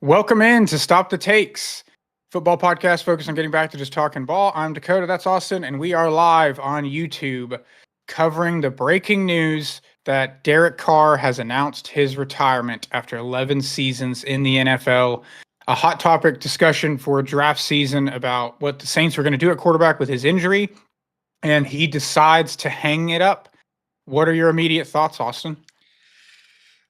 Welcome in to Stop the Takes, football podcast focused on getting back to just talking ball. I'm Dakota, that's Austin, and we are live on YouTube covering the breaking news that Derek Carr has announced his retirement after 11 seasons in the NFL. A hot topic discussion for draft season about what the Saints were going to do at quarterback with his injury, and he decides to hang it up. What are your immediate thoughts, Austin?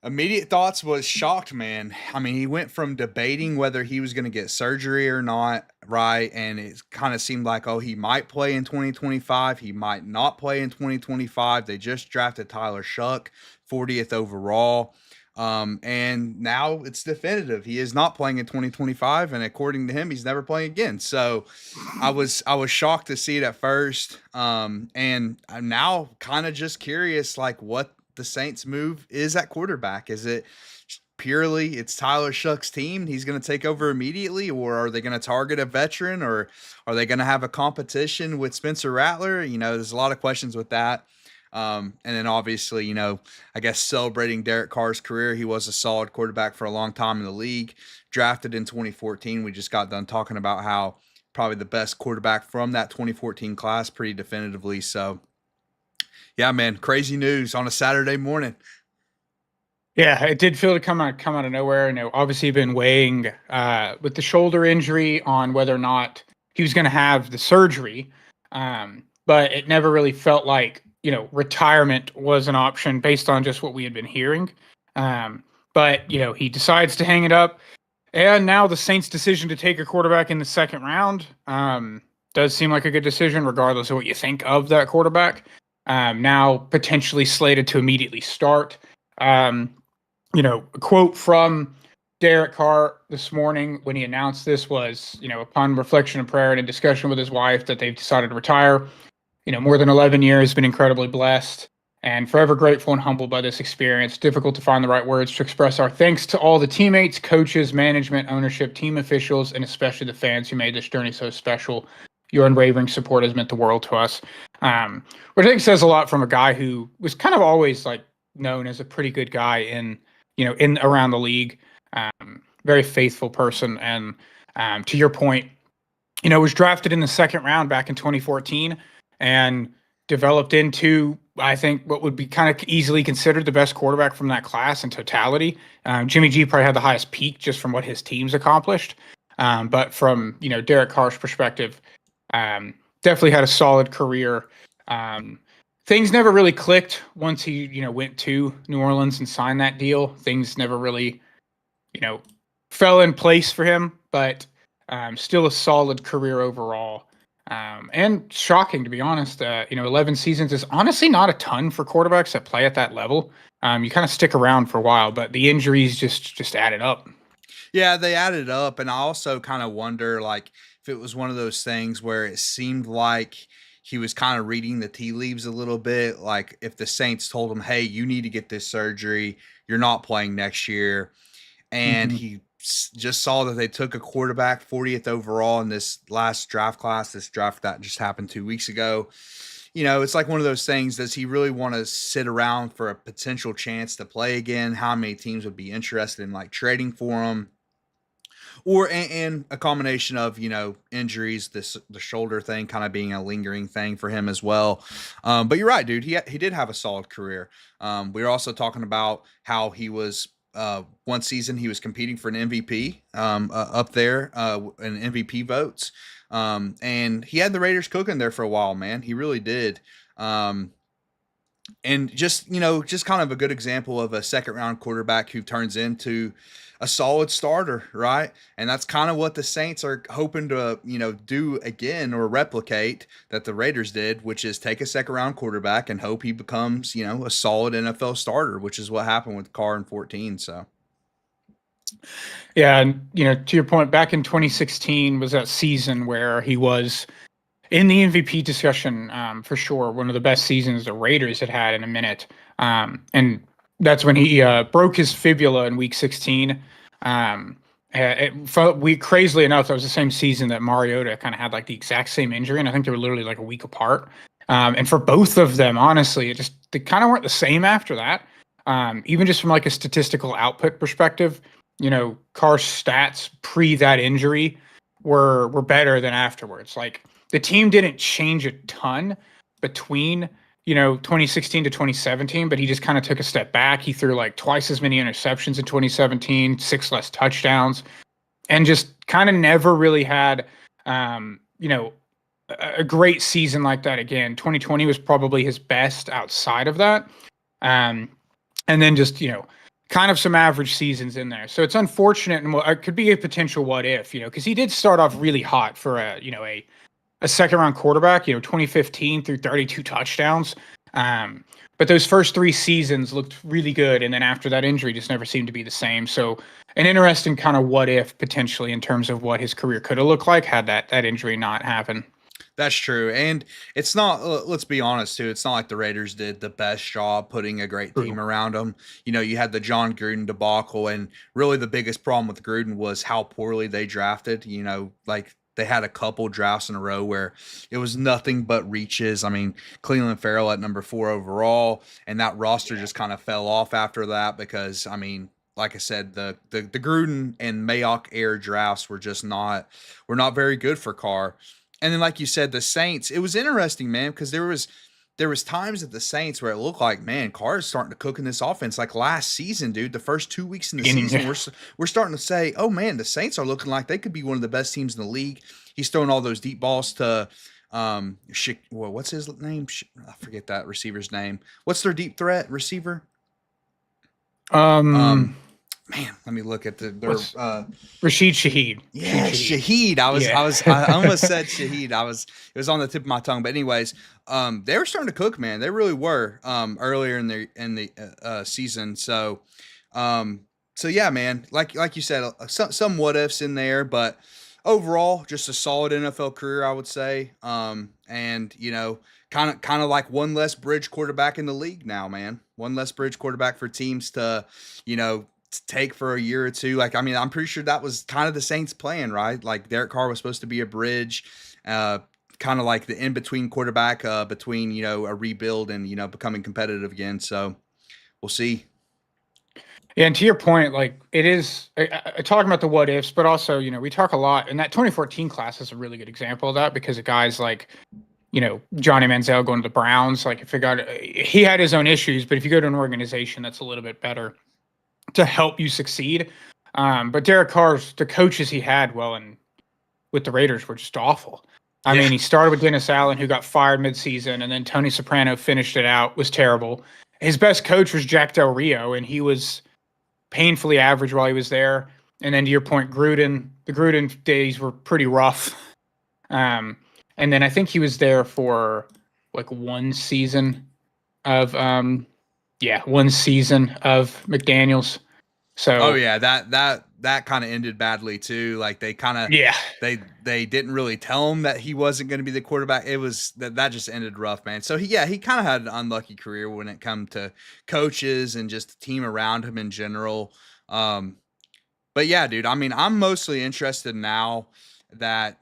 Immediate thoughts was shocked, man. I mean, he went from debating whether he was going to get surgery or not, right? And it kind of seemed like, oh, he might play in 2025. He might not play in 2025. They just drafted Tyler Shuck, 40th overall. And now it's definitive. He is not playing in 2025. And according to him, he's never playing again. So I was shocked to see it at first. And I'm now kind of just curious, like, what the Saints move is at quarterback. Is it purely it's Tyler Shuck's team, he's going to take over immediately, or are they going to target a veteran, or are they going to have a competition with Spencer Rattler? There's a lot of questions with that. And then obviously, I guess celebrating Derek Carr's career. He was a solid quarterback for a long time in the league, drafted in 2014. We just got done talking about how probably the best quarterback from that 2014 class pretty definitively. So yeah, man, crazy news on a Saturday morning. Yeah, it did feel to come out of nowhere. And obviously been weighing with the shoulder injury on whether or not he was going to have the surgery, but it never really felt like retirement was an option based on just what we had been hearing. But he decides to hang it up, and now the Saints' decision to take a quarterback in the second round does seem like a good decision, regardless of what you think of that quarterback. Now potentially slated to immediately start. A quote from Derek Carr this morning when he announced this was, upon reflection and prayer and a discussion with his wife that they've decided to retire. More than 11 years, been incredibly blessed and forever grateful and humbled by this experience. Difficult to find the right words to express our thanks to all the teammates, coaches, management, ownership, team officials, and especially the fans who made this journey so special. Your unwavering support has meant the world to us. Which I think says a lot from a guy who was kind of always like known as a pretty good guy in around the league. Very faithful person. And to your point, was drafted in the second round back in 2014 and developed into, I think, what would be kind of easily considered the best quarterback from that class in totality. Jimmy G probably had the highest peak just from what his team's accomplished. But from, Derek Carr's perspective, definitely had a solid career. Things never really clicked once he, went to New Orleans and signed that deal. Things never really, fell in place for him, but still a solid career overall. And shocking, to be honest. 11 seasons is honestly not a ton for quarterbacks that play at that level. You kind of stick around for a while, but the injuries just added up. Yeah, they added up, and I also kind of wonder, like, if it was one of those things where it seemed like he was kind of reading the tea leaves a little bit, like if the Saints told him, "Hey, you need to get this surgery. You're not playing next year," and Mm-hmm. he just saw that they took a quarterback 40th overall in this last draft class, this draft that just happened 2 weeks ago. It's like one of those things. Does he really want to sit around for a potential chance to play again? How many teams would be interested in like trading for him? Or and a combination of injuries, the shoulder thing kind of being a lingering thing for him as well. But you're right, dude. He did have a solid career. We were also talking about how he was one season he was competing for an MVP up there in MVP votes, and he had the Raiders cooking there for a while. Man, he really did. And just kind of a good example of a second round quarterback who turns into a solid starter, right? And that's kind of what the Saints are hoping to, do again or replicate that the Raiders did, which is take a second round quarterback and hope he becomes, a solid NFL starter, which is what happened with Carr in 14. So, Yeah, and to your point, back in 2016 was that season where he was in the MVP discussion, for sure, one of the best seasons the Raiders had in a minute. And that's when he broke his fibula in Week 16. Crazily enough, that was the same season that Mariota kind of had like the exact same injury, and I think they were literally like a week apart. And for both of them, honestly, they kind of weren't the same after that. Even just from like a statistical output perspective, Carr's stats pre that injury were better than afterwards. Like the team didn't change a ton between 2016 to 2017, but he just kind of took a step back. He threw like twice as many interceptions in 2017, 6 less touchdowns, and just kind of never really had a great season like that again. 2020 was probably his best outside of that. Um, and then just, kind of some average seasons in there. So it's unfortunate and it could be a potential what if, because he did start off really hot for a second round quarterback, 2015 through 32 touchdowns. But those first 3 seasons looked really good. And then after that injury, just never seemed to be the same. So an interesting kind of what if potentially in terms of what his career could have looked like had that injury not happened. That's true. And it's not, let's be honest too, it's not like the Raiders did the best job putting a great team True. around them. You had the John Gruden debacle, and really the biggest problem with Gruden was how poorly they drafted. Like they had a couple drafts in a row where it was nothing but reaches. I mean, Cleveland Farrell at number 4 overall, and that roster just kind of fell off after that because, I mean, like I said, the Gruden and Mayock era drafts were not very good for Carr. And then, like you said, the Saints, it was interesting, man, because there was times at the Saints where it looked like, man, Carr is starting to cook in this offense. Like last season, dude, the first 2 weeks in the season, we're starting to say, oh man, the Saints are looking like they could be one of the best teams in the league. He's throwing all those deep balls to, what's his name? I forget that receiver's name. What's their deep threat receiver? Man, let me look at their Rashid Shaheed. Yeah, Shaheed. I almost said Shaheed. It was on the tip of my tongue. But anyways, they were starting to cook, man. They really were earlier in the season. So yeah, man. Like you said, some what ifs in there, but overall, just a solid NFL career, I would say. And kind of like one less bridge quarterback in the league now, man. One less bridge quarterback for teams to take for a year or two. Like, I mean, I'm pretty sure that was kind of the Saints' plan, right? Like Derek Carr was supposed to be a bridge, kind of like the in-between quarterback between, a rebuild and, becoming competitive again. So we'll see. Yeah, and to your point, like it is talking about the what ifs, but also, we talk a lot, and that 2014 class is a really good example of that because of guys like, Johnny Manziel going to the Browns. Like he had his own issues, but if you go to an organization that's a little bit better to help you succeed. But Derek Carr's, the coaches he had, and with the Raiders were just awful. I mean, he started with Dennis Allen, who got fired midseason, and then Tony Soprano finished it out, was terrible. His best coach was Jack Del Rio, and he was painfully average while he was there. And then to your point, the Gruden days were pretty rough. And then I think he was there for like one season of McDaniels. So oh yeah, that kind of ended badly too. Like they kind of they didn't really tell him that he wasn't going to be the quarterback. It was that just ended rough, man. So he kind of had an unlucky career when it come to coaches and just the team around him in general. But yeah, dude, I mean, I'm mostly interested now that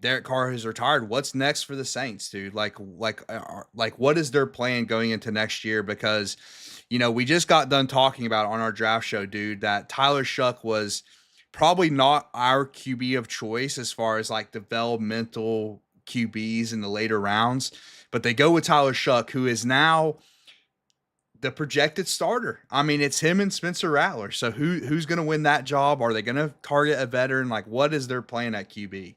Derek Carr has retired. What's next for the Saints, dude? Like what is their plan going into next year? Because we just got done talking about on our draft show, dude, that Tyler Shuck was probably not our QB of choice as far as like developmental QBs in the later rounds, but they go with Tyler Shuck, who is now the projected starter. I mean, it's him and Spencer Rattler. So who's going to win that job? Are they going to target a veteran? Like, what is their plan at QB?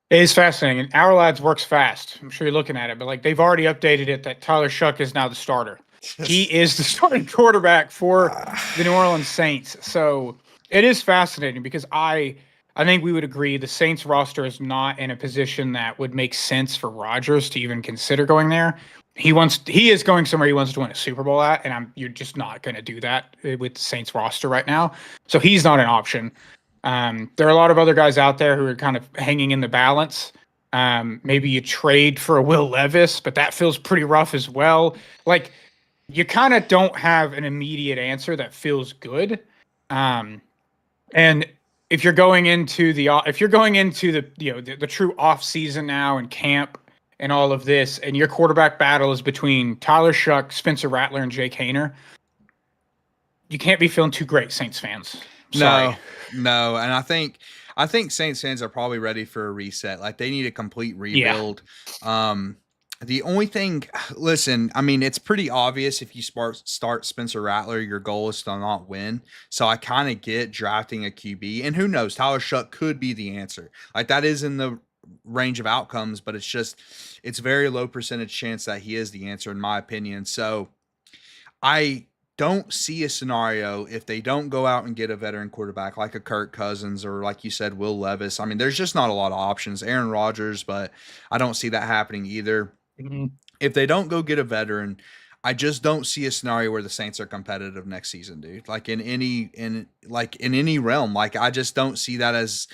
It is fascinating. And Our Lads works fast. I'm sure you're looking at it, but like they've already updated it that Tyler Shuck is now the starter. He is the starting quarterback for the New Orleans Saints. So it is fascinating because I think we would agree the Saints roster is not in a position that would make sense for Rodgers to even consider going there. He is going somewhere he wants to win a Super Bowl at, and you're just not going to do that with the Saints roster right now. So he's not an option. There are a lot of other guys out there who are kind of hanging in the balance. Maybe you trade for a Will Levis, but that feels pretty rough as well. Like you kind of don't have an immediate answer that feels good. And if you're going into the the true off season now and camp and all of this, and your quarterback battle is between Tyler Shuck, Spencer Rattler, and Jake Haener, you can't be feeling too great, Saints fans. Sorry. No, and I think Saints fans are probably ready for a reset. Like they need a complete Yeah. rebuild. Um, the only thing, listen, I mean, it's pretty obvious if you start Spencer Rattler, your goal is to not win. So I kind of get drafting a QB, and who knows, Tyler Shuck could be the answer. Like that is in the range of outcomes, but it's very low percentage chance that he is the answer in my opinion. So I don't see a scenario if they don't go out and get a veteran quarterback like a Kirk Cousins or like you said, Will Levis. I mean, there's just not a lot of options. Aaron Rodgers, but I don't see that happening either. Mhm. If they don't go get a veteran, I just don't see a scenario where the Saints are competitive next season, dude. Like in any realm, like I just don't see that as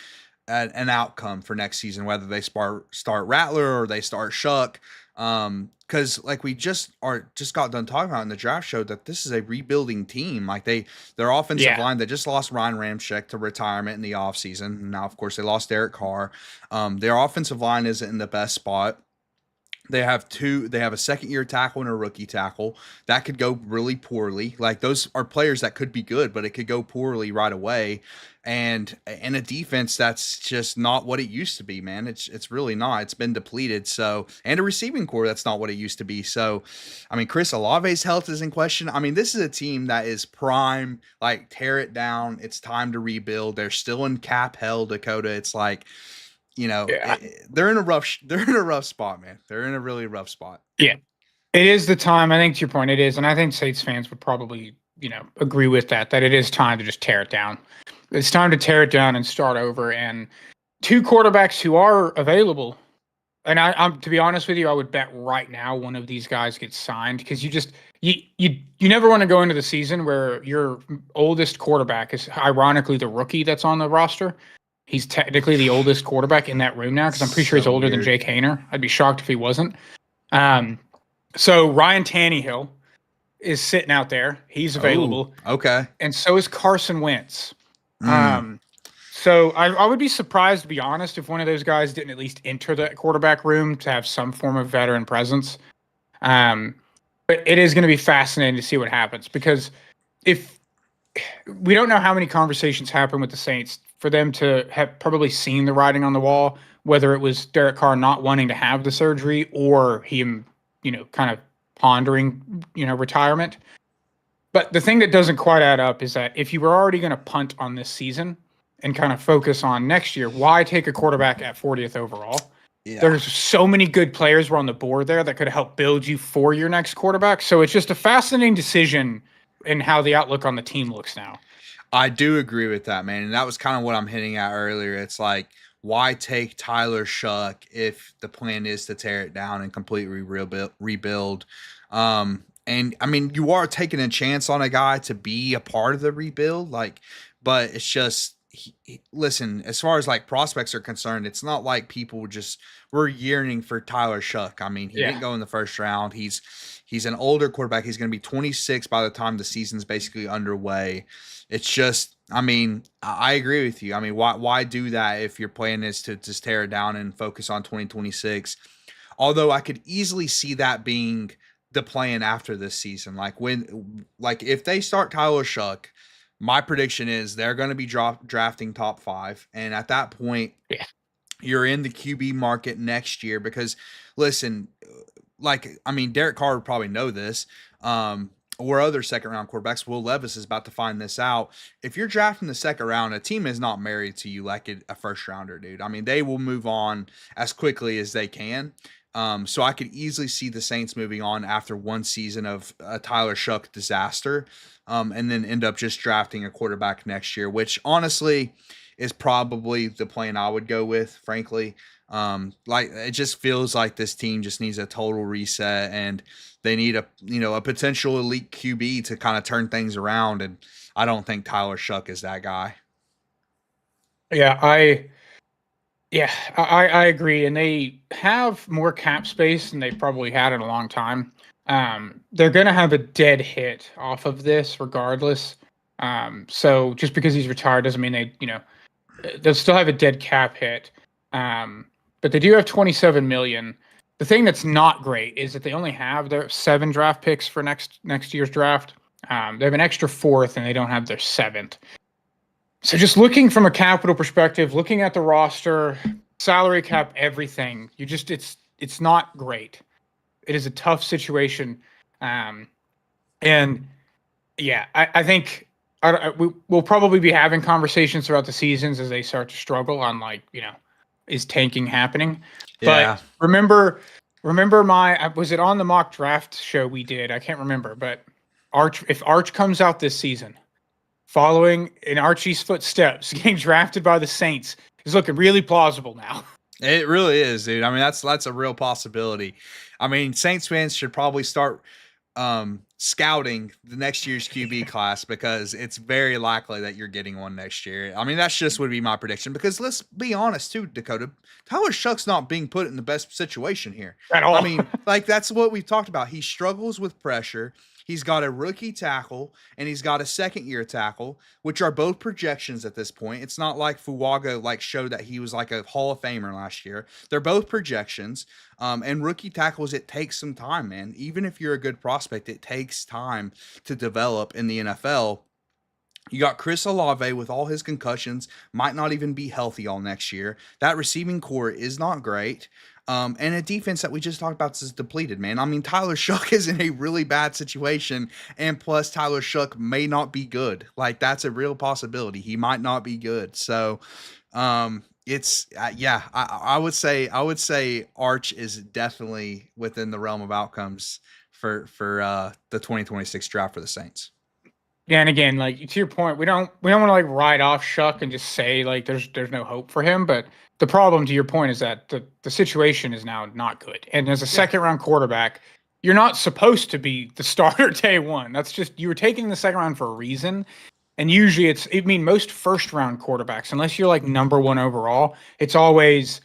an outcome for next season, whether they start Rattler or they start Shuck. Because like we just got done talking about in the draft show that this is a rebuilding team. Like their offensive Yeah. line, they just lost Ryan Ramczyk to retirement in the offseason. Now, of course, they lost Derek Carr. Their offensive line isn't in the best spot. They have a second year tackle and a rookie tackle that could go really poorly. Like those are players that could be good, but it could go poorly right away. And a defense that's just not what it used to be, man. It's really not. It's been depleted. So, and a receiving core that's not what it used to be. So, I mean, Chris Olave's health is in question. I mean, this is a team that is prime, like tear it down. It's time to rebuild. They're still in cap hell, Dakota. It's like, Yeah. they're in a rough spot, man. They're in a really rough spot. Yeah. It is the time. I think to your point, it is, and I think Saints fans would probably, agree with that it is time to just tear it down. It's time to tear it down and start over. And two quarterbacks who are available, and I'm to be honest with you, I would bet right now one of these guys gets signed because you never want to go into the season where your oldest quarterback is ironically the rookie that's on the roster. He's technically the oldest quarterback in that room now because I'm pretty sure he's So older than weird. Jake Hayner. I'd be shocked if he wasn't. Um, so Ryan Tannehill is sitting out there. He's Oh, available, okay. and so is Carson Wentz. Mm, So I would be surprised, to be honest, if one of those guys didn't at least enter the quarterback room to have some form of veteran presence. Um, but it is going to be fascinating to see what happens because if we don't know how many conversations happen with the Saints for them to have probably seen the writing on the wall, whether it was Derek Carr not wanting to have the surgery or him, kind of pondering, retirement. But the thing that doesn't quite add up is that if you were already going to punt on this season and kind of focus on next year, why take a quarterback at 40th overall? yeah. There's so many good players were on the board there that could help build you for your next quarterback. So it's just a fascinating decision in how the outlook on the team looks now. I do agree with that, man. And that was kind of what I'm hitting at earlier. It's like, why take Tyler Shuck if the plan is to tear it down and completely rebuild? And I mean, you are taking a chance on a guy to be a part of the rebuild, like, but it's just, listen, as far as like prospects are concerned, it's not like people just were yearning for Tyler Shuck. I mean, he Yeah. didn't go in the first round. He's an older quarterback. He's going to be 26 by the time the season's basically underway. It's just, I mean, I agree with you. I mean, why do that if your plan is to just tear it down and focus on 2026? Although I could easily see that being the plan after this season. Like if they start Tyler Shuck, my prediction is they're going to be drafting top 5, and at that point, Yeah. you're in the QB market next year because, listen, like, I mean, Derek Carr would probably know this, or other second round quarterbacks. Will Levis is about to find this out. If you're drafting the second round, a team is not married to you like a first rounder, dude. I mean, they will move on as quickly as they can. So I could easily see the Saints moving on after one season of a Tyler Shuck disaster, and then end up just drafting a quarterback next year, which honestly is probably the plan I would go with, frankly. Like it just feels like this team just needs a total reset, and they need a potential elite QB to kind of turn things around. And I don't think Tyler Shuck is that guy. Yeah, I agree. And they have more cap space than they probably had in a long time. They're going to have a dead hit off of this regardless. So just because he's retired doesn't mean they'll still have a dead cap hit. But they do have 27 million. The thing that's not great is that they only have their 7 draft picks for next year's draft. They have an extra 4th and they don't have their 7th. So just looking from a capital perspective, looking at the roster, salary cap, everything, it's not great. It is a tough situation. And yeah, I think we'll probably be having conversations throughout the seasons as they start to struggle on, like, is tanking happening? Yeah. But remember was it on the mock draft show we did? I can't remember, but if Arch comes out this season following in Archie's footsteps, getting drafted by the Saints, is looking really plausible now. It really is, dude. I mean, that's a real possibility. I mean, Saints fans should probably start scouting the next year's QB class, because it's very likely that you're getting one next year. I mean, that's just would be my prediction, because let's be honest too, Dakota. Tyler Shuck's not being put in the best situation here At all. I mean, like, that's what we've talked about. He struggles with pressure. He's got a rookie tackle and he's got a second-year tackle, which are both projections at this point. It's not like Fuaga like showed that he was like a Hall of Famer last year. They're both projections. And rookie tackles, it takes some time, man. Even if you're a good prospect, it takes time to develop in the NFL. You got Chris Olave with all his concussions, might not even be healthy all next year. That receiving core is not great. And a defense that we just talked about is depleted, man. I mean, Tyler Shuck is in a really bad situation, and plus Tyler Shuck may not be good. Like, that's a real possibility. He might not be good. So, it's yeah, I would say Arch is definitely within the realm of outcomes for the 2026 draft for the Saints. Yeah, and again, like, to your point, we don't want to like write off Shuck and just say like there's no hope for him. But the problem, to your point, is that the situation is now not good. And as a second round quarterback, you're not supposed to be the starter day one. That's just, you were taking the second round for a reason. And usually most first round quarterbacks, unless you're like number one overall, it's always,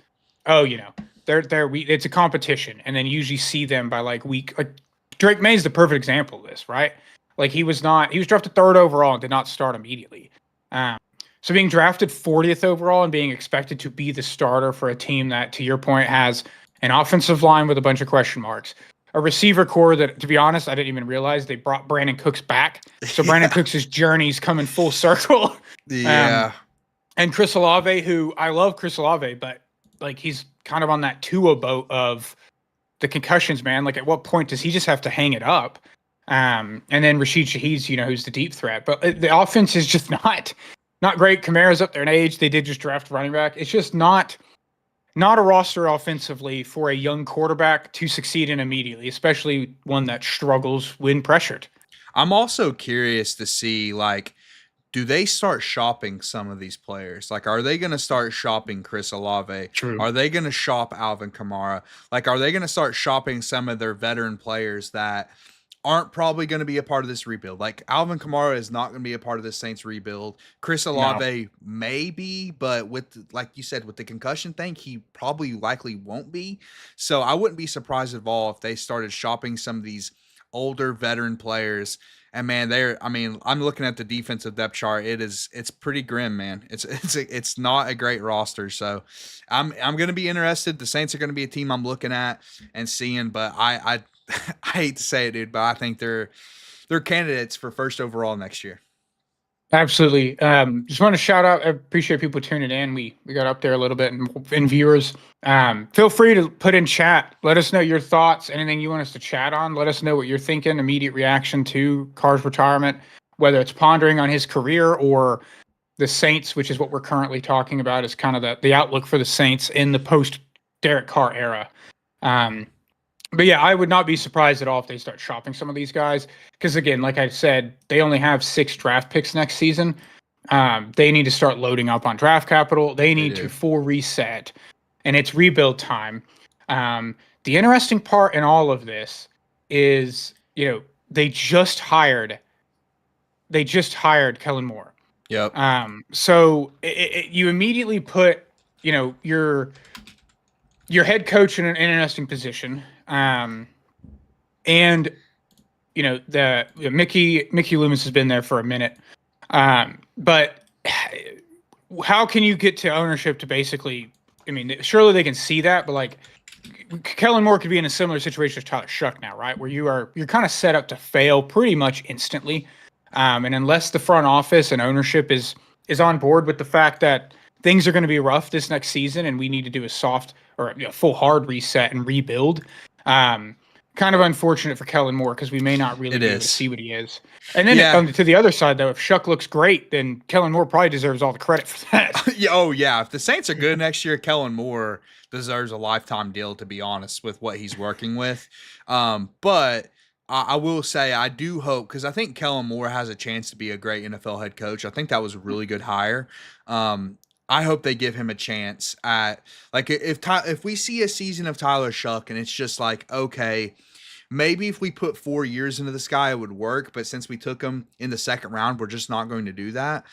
it's a competition. And then you usually see them by like Drake May is the perfect example of this, right? Like, he was drafted third overall and did not start immediately. So being drafted 40th overall and being expected to be the starter for a team that, to your point, has an offensive line with a bunch of question marks, a receiver core that, to be honest, I didn't even realize they brought Brandon Cooks back. So Brandon Cooks' journey's coming full circle. Yeah. And Chris Olave, who I love Chris Olave, but like, he's kind of on that Tua boat of the concussions, man. Like, at what point does he just have to hang it up? And then Rashid Shaheed's, who's the deep threat. But the offense is just not great. Kamara's up there in age. They did just draft running back. It's just not a roster offensively for a young quarterback to succeed in immediately, especially one that struggles when pressured. I'm also curious to see, like, do they start shopping some of these players? Like, are they going to start shopping Chris Olave? True. Are they going to shop Alvin Kamara? Like, are they going to start shopping some of their veteran players that aren't probably going to be a part of this rebuild? Like, Alvin Kamara is not going to be a part of this Saints rebuild. Chris Olave may be, but like you said, with the concussion thing, he probably likely won't be. So I wouldn't be surprised at all if they started shopping some of these older veteran players. And man, I'm looking at the defensive depth chart. It's pretty grim, man. It's not a great roster. So I'm going to be interested. The Saints are going to be a team I'm looking at and seeing, but I hate to say it, dude, but I think they're candidates for first overall next year. Absolutely. Just want to shout out. I appreciate people tuning in. We got up there a little bit, and viewers. Feel free to put in chat. Let us know your thoughts. Anything you want us to chat on. Let us know what you're thinking. Immediate reaction to Carr's retirement, whether it's pondering on his career or the Saints, which is what we're currently talking about, is kind of the outlook for the Saints in the post Derek Carr era. But yeah, I would not be surprised at all if they start shopping some of these guys. Because again, like I said, they only have 6 draft picks next season. They need to start loading up on draft capital. They need to full reset, and it's rebuild time. The interesting part in all of this is, they just hired Kellen Moore. Yep. So you immediately put, your head coach in an interesting position. And Mickey Loomis has been there for a minute. But how can you get to ownership to basically, surely they can see that, but like, Kellen Moore could be in a similar situation as Tyler Shuck now, right? Where you're kind of set up to fail pretty much instantly. And unless the front office and ownership is is on board with the fact that things are going to be rough this next season, and we need to do a soft or a full hard reset and rebuild. Um, Kind of unfortunate for Kellen Moore because we may not really It be able to is. see what he is. And then Yeah. to the other side, though, if Shuck looks great, then Kellen Moore probably deserves all the credit for that. Yeah, oh yeah. If the Saints are good next year, Kellen Moore deserves a lifetime deal, to be honest, with what he's working with. But I will say I do hope, because I think Kellen Moore has a chance to be a great NFL head coach. I think that was a really good hire. I hope they give him a chance at, like, if we see a season of Tyler Shuck and it's just like, okay, maybe if we put 4 years into this guy, it would work. But since we took him in the second round, we're just not going to do that.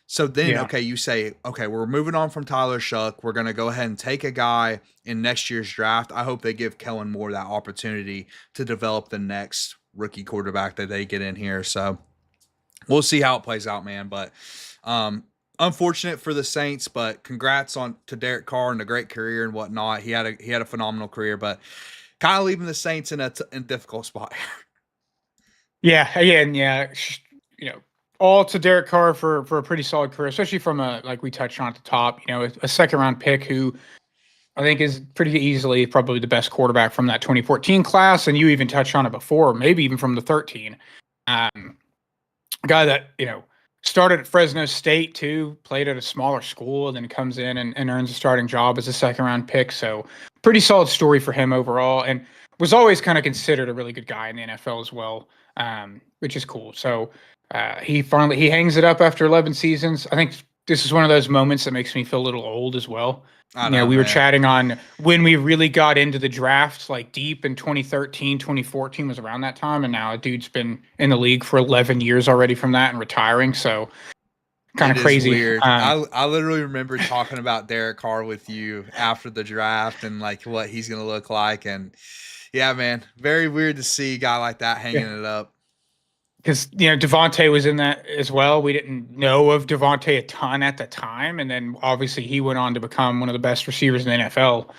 So then, Yeah. okay, you say, okay, we're moving on from Tyler Shuck. We're going to go ahead and take a guy in next year's draft. I hope they give Kellen Moore that opportunity to develop the next rookie quarterback that they get in here. So we'll see how it plays out, man. But unfortunate for the Saints, but congrats to Derek Carr and a great career and whatnot. He had a phenomenal career, but kind of leaving the Saints in a difficult spot. Yeah, again, yeah, all to Derek Carr for a pretty solid career, especially from like we touched on at the top, a second round pick who I think is pretty easily probably the best quarterback from that 2014 class, and you even touched on it before, maybe even from the 13. A guy that started at Fresno State too, played at a smaller school, and then comes in and earns a starting job as a second round pick. So pretty solid story for him overall, and was always kind of considered a really good guy in the NFL as well, which is cool. So he hangs it up after 11 seasons. I think this is one of those moments that makes me feel a little old as well. I know, we were man. chatting on when we really got into the draft, like deep in 2013, 2014 was around that time. And now a dude's been in the league for 11 years already from that and retiring. So kind of crazy. Weird. I literally remember talking about Derek Carr with you after the draft and like what he's going to look like. And yeah, man, very weird to see a guy like that hanging it up. Because Devontae was in that as well. We didn't know of Devontae a ton at the time, and then obviously he went on to become one of the best receivers in the NFL.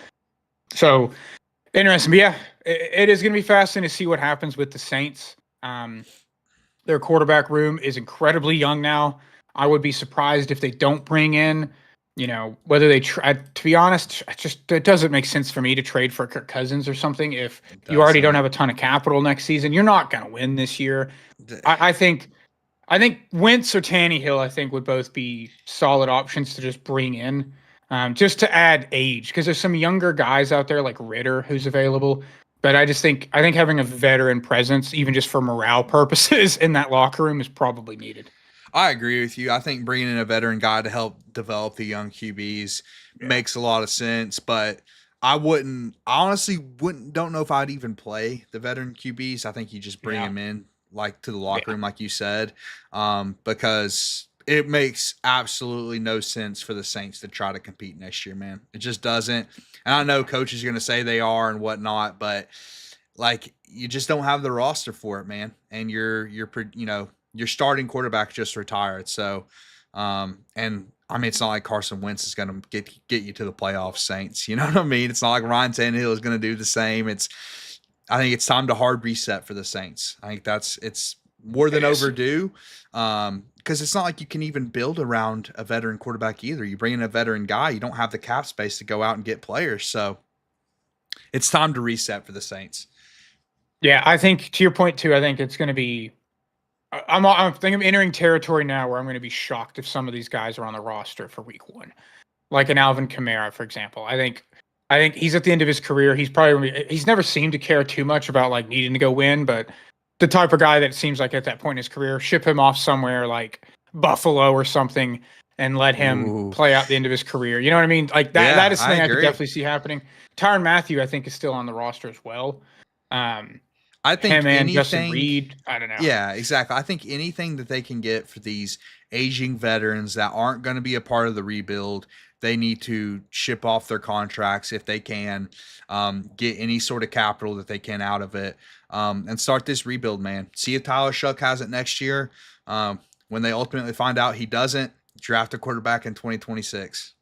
So interesting, but yeah, it is going to be fascinating to see what happens with the Saints. Their quarterback room is incredibly young now. I would be surprised if they don't bring in, whether they try. To be honest, it doesn't make sense for me to trade for Kirk Cousins or something. If you already don't have a ton of capital next season, you're not going to win this year. I think Wentz or Tannehill, I think, would both be solid options to just bring in, just to add age, because there's some younger guys out there like Ritter who's available. But I think having a veteran presence, even just for morale purposes, in that locker room is probably needed. I agree with you. I think bringing in a veteran guy to help develop the young QBs makes a lot of sense, but I honestly don't know if I'd even play the veteran QBs. I think you just bring them in like to the locker room, like you said, because it makes absolutely no sense for the Saints to try to compete next year, man. It just doesn't. And I know coaches are going to say they are and whatnot, but like you just don't have the roster for it, man. And your starting quarterback just retired. So, and I mean, it's not like Carson Wentz is going to get you to the playoffs, Saints. You know what I mean? It's not like Ryan Tannehill is going to do the same. I think it's time to hard reset for the Saints. I think it's more than overdue. Because it's not like you can even build around a veteran quarterback either. You bring in a veteran guy, you don't have the cap space to go out and get players. So it's time to reset for the Saints. Yeah, I think to your point too, I think it's going to be, I think I'm entering territory now where I'm going to be shocked if some of these guys are on the roster for week 1, like an Alvin Kamara, for example. I think he's at the end of his career. He's never seemed to care too much about like needing to go win, but the type of guy that seems like at that point in his career, ship him off somewhere like Buffalo or something and let him play out the end of his career. You know what I mean? Like that. That is something I could definitely see happening. Tyrann Mathieu, I think, is still on the roster as well. I think Justin Reed, I don't know. Yeah, exactly. I think anything that they can get for these aging veterans that aren't going to be a part of the rebuild, they need to ship off their contracts if they can, get any sort of capital that they can out of it, and start this rebuild, man. See if Tyler Shuck has it next year. When they ultimately find out he doesn't, draft a quarterback in 2026.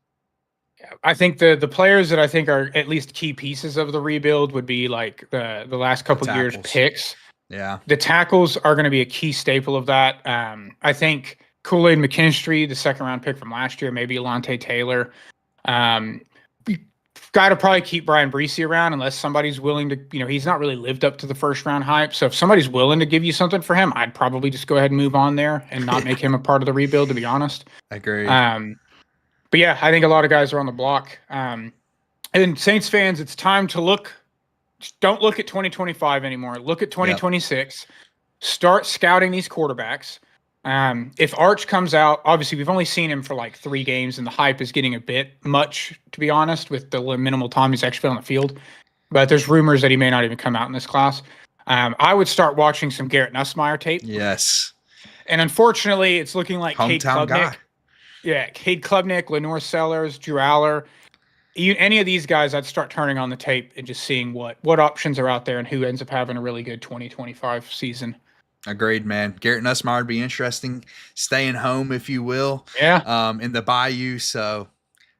I think the players that I think are at least key pieces of the rebuild would be like the last couple years picks. Yeah. The tackles are going to be a key staple of that. I think Kool-Aid McKinstry, the second round pick from last year, maybe Alontae Taylor. You got to probably keep Brian Breesy around unless somebody's willing to, he's not really lived up to the first round hype. So if somebody's willing to give you something for him, I'd probably just go ahead and move on there and not make him a part of the rebuild, to be honest. Agreed. But yeah, I think a lot of guys are on the block. And Saints fans, it's time to look. Just don't look at 2025 anymore. Look at 2026. Yep. Start scouting these quarterbacks. If Arch comes out, obviously we've only seen him for like 3 games, and the hype is getting a bit much, to be honest, with the minimal time he's actually on the field. But there's rumors that he may not even come out in this class. I would start watching some Garrett Nussmeier tape. Yes. And unfortunately, it's looking like Cade Klubnik. Guy. Yeah, Cade Klubnik, Lenore Sellers, Drew Aller. Any of these guys, I'd start turning on the tape and just seeing what options are out there and who ends up having a really good 2025 season. Agreed, man. Garrett Nussmeier would be interesting, staying home, if you will. Yeah. In the Bayou. So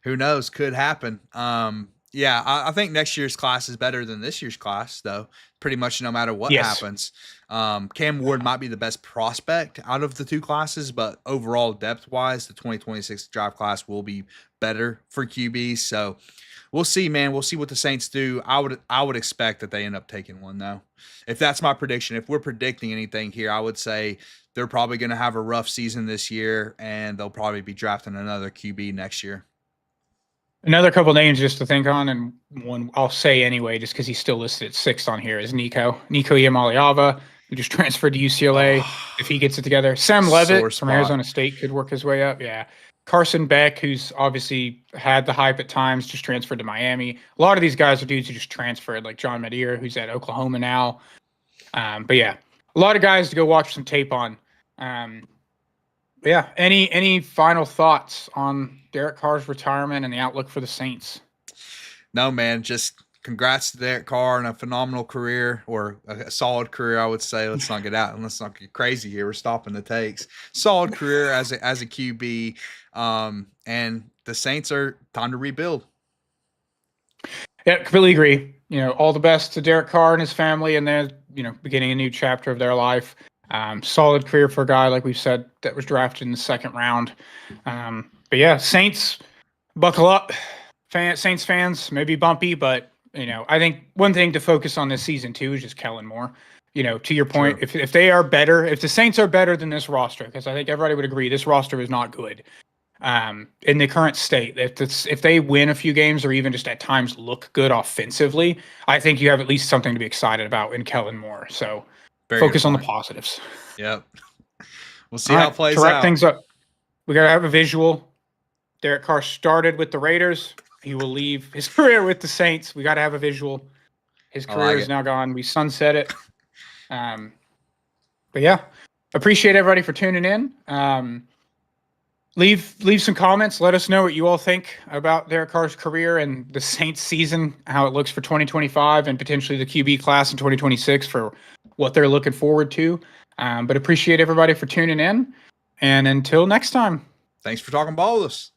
who knows? Could happen. Yeah, I think next year's class is better than this year's class, though. Pretty much no matter what happens. Cam Ward might be the best prospect out of the 2 classes, but overall depth-wise, the 2026 draft class will be better for QBs. So we'll see, man. We'll see what the Saints do. I would expect that they end up taking one, though. If that's my prediction, if we're predicting anything here, I would say they're probably going to have a rough season this year, and they'll probably be drafting another QB next year. Another couple names just to think on, and one I'll say anyway, just because he's still listed at 6th on here, is Nico Iamaleava, who just transferred to UCLA. If he gets it together, Sam Levitt from Arizona State could work his way up. Yeah, Carson Beck, who's obviously had the hype at times, just transferred to Miami. A lot of these guys are dudes who just transferred, like John Madeira, who's at Oklahoma now. But yeah, a lot of guys to go watch some tape on. Yeah, any final thoughts on Derek Carr's retirement and the outlook for the Saints? No, man, just congrats to Derek Carr on a phenomenal career, or a solid career, I would say. Let's not get out and let's not get crazy here. We're stopping the takes. Solid career as a QB. And the Saints are time to rebuild. Yeah, completely agree. All the best to Derek Carr and his family, and they're, beginning a new chapter of their life. Solid career for a guy, like we've said, that was drafted in the 2nd round. But yeah, Saints, buckle up. Saints fans, maybe bumpy, but I think one thing to focus on this season too is just Kellen Moore. To your point, if they are better, if the Saints are better than this roster, because I think everybody would agree this roster is not good. In the current state, if they win a few games or even just at times look good offensively, I think you have at least something to be excited about in Kellen Moore. So focus on the positives. Yep. We'll see how it plays out. To wrap out. things up, we got to have a visual. Derek Carr started with the Raiders. He will leave his career with the Saints. We got to have a visual. His career is now gone. We sunset it. But yeah, appreciate everybody for tuning in. Leave some comments. Let us know what you all think about Derek Carr's career and the Saints season, how it looks for 2025 and potentially the QB class in 2026 for what they're looking forward to. But appreciate everybody for tuning in. And until next time. Thanks for talking ball with us.